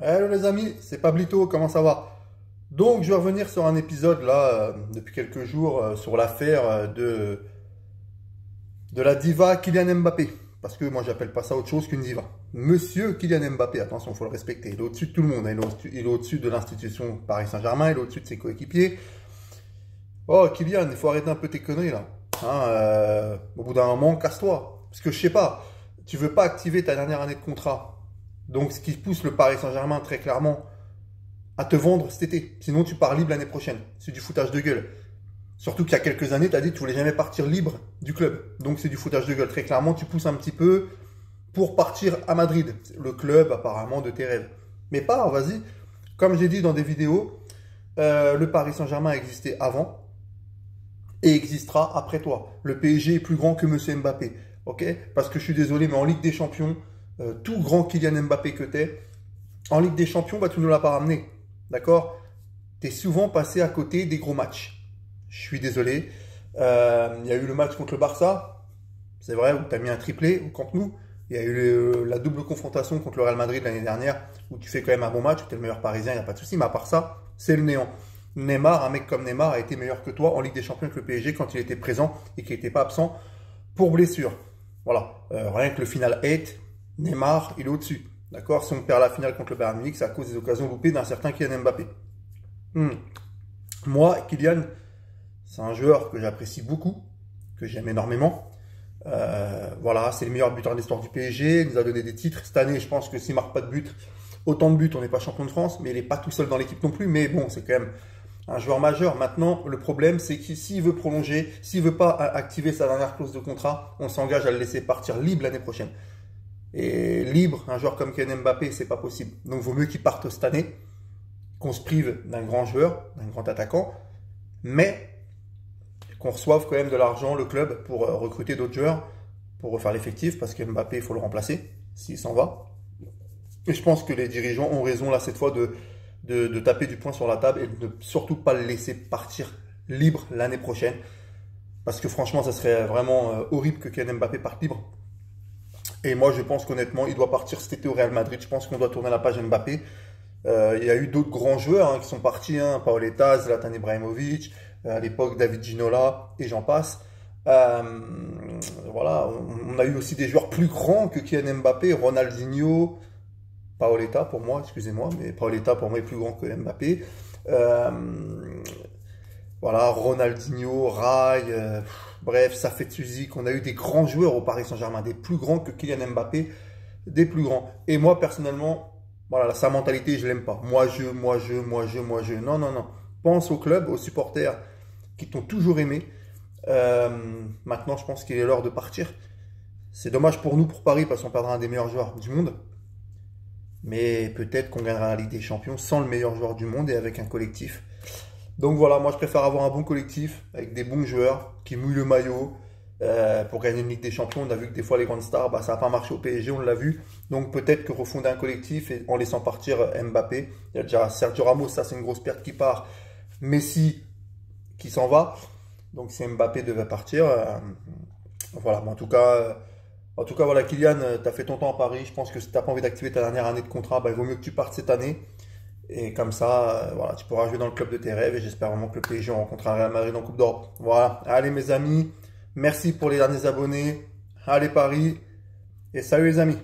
Hello les amis, c'est Pablito, comment ça va? Donc je vais revenir sur un épisode là, depuis quelques jours, sur l'affaire de la diva Kylian Mbappé. Parce que moi j'appelle pas ça autre chose qu'une diva. Monsieur Kylian Mbappé, attention, il faut le respecter. Il est au-dessus de tout le monde, hein. Il est au-dessus de l'institution Paris Saint-Germain, il est au-dessus de ses coéquipiers. Oh Kylian, il faut arrêter un peu tes conneries là. Hein, au bout d'un moment, casse-toi. Parce que je sais pas, tu veux pas activer ta dernière année de contrat. Donc ce qui pousse le Paris Saint-Germain très clairement à te vendre cet été. Sinon, tu pars libre l'année prochaine. C'est du foutage de gueule. Surtout qu'il y a quelques années, tu as dit que tu voulais jamais partir libre du club. Donc, c'est du foutage de gueule. Très clairement, tu pousses un petit peu pour partir à Madrid. Le club, apparemment, de tes rêves. Mais pas, vas-y. Comme j'ai dit dans des vidéos, le Paris Saint-Germain existait avant et existera après toi. Le PSG est plus grand que Monsieur Mbappé. Ok? Parce que je suis désolé, mais en Ligue des Champions, tout grand Kylian Mbappé que t'es, en Ligue des Champions, bah, tu ne l'as pas ramené. D'accord? Tu es souvent passé à côté des gros matchs. Je suis désolé. Il y a eu le match contre le Barça, c'est vrai, où tu as mis un triplé au Camp Nou. Il y a eu la double confrontation contre le Real Madrid l'année dernière, où tu fais quand même un bon match, où tu es le meilleur parisien, il n'y a pas de souci. Mais à part ça, c'est le néant. Neymar, un mec comme Neymar, a été meilleur que toi en Ligue des Champions avec le PSG quand il était présent et qu'il n'était pas absent pour blessure. Voilà. Rien que le final 8, Neymar, il est au-dessus. D'accord? Si on perd la finale contre le Bayern Munich, c'est à cause des occasions loupées d'un certain Kylian Mbappé. Moi, Kylian, c'est un joueur que j'apprécie beaucoup, que j'aime énormément. Voilà, c'est le meilleur buteur de l'histoire du PSG. Il nous a donné des titres. Cette année, je pense que s'il ne marque pas de but, autant de buts, on n'est pas champion de France. Mais il n'est pas tout seul dans l'équipe non plus. Mais bon, c'est quand même un joueur majeur. Maintenant, le problème, c'est que s'il veut prolonger, s'il ne veut pas activer sa dernière clause de contrat, on s'engage à le laisser partir libre l'année prochaine. Et libre, un joueur comme Kylian Mbappé, c'est pas possible. Donc, il vaut mieux qu'il parte cette année, qu'on se prive d'un grand joueur, d'un grand attaquant, mais qu'on reçoive quand même de l'argent, le club, pour recruter d'autres joueurs, pour refaire l'effectif, parce que Mbappé, il faut le remplacer, s'il s'en va. Et je pense que les dirigeants ont raison, là, cette fois, de taper du poing sur la table et de ne surtout pas le laisser partir libre l'année prochaine. Parce que franchement, ça serait vraiment horrible que Kylian Mbappé parte libre. Et moi, je pense qu'honnêtement, il doit partir cet été au Real Madrid. Je pense qu'on doit tourner la page Mbappé. Il y a eu d'autres grands joueurs qui sont partis, Paoletta, Zlatan Ibrahimovic, à l'époque David Ginola, et j'en passe. Voilà, on a eu aussi des joueurs plus grands que Kylian Mbappé, Ronaldinho, Paoletta pour moi, excusez-moi, mais Paoletta pour moi est plus grand que Mbappé. Voilà, Ronaldinho, Rai, bref, ça fait musique. On a eu des grands joueurs au Paris Saint-Germain, des plus grands que Kylian Mbappé, des plus grands. Et moi, personnellement, voilà, sa mentalité, je l'aime pas. Moi je. Non, non, non. Pense au club, aux supporters qui t'ont toujours aimé. Maintenant, je pense qu'il est l'heure de partir. C'est dommage pour nous, pour Paris, parce qu'on perdra un des meilleurs joueurs du monde. Mais peut-être qu'on gagnera la Ligue des Champions sans le meilleur joueur du monde et avec un collectif. Donc voilà, moi je préfère avoir un bon collectif avec des bons joueurs qui mouillent le maillot pour gagner une Ligue des Champions. On a vu que des fois les grandes stars, bah, ça n'a pas marché au PSG, on l'a vu. Donc peut-être que refonder un collectif et en laissant partir Mbappé. Il y a déjà Sergio Ramos, ça c'est une grosse perte qui part. Messi qui s'en va. Donc si Mbappé devait partir, voilà. Mais en tout cas, voilà, Kylian, tu as fait ton temps à Paris. Je pense que si tu n'as pas envie d'activer ta dernière année de contrat, bah, il vaut mieux que tu partes cette année. Et comme ça, voilà, tu pourras jouer dans le club de tes rêves. Et j'espère vraiment que le PSG rencontrera Real Madrid en Coupe d'Europe. Voilà. Allez, mes amis. Merci pour les derniers abonnés. Allez, Paris. Et salut, les amis.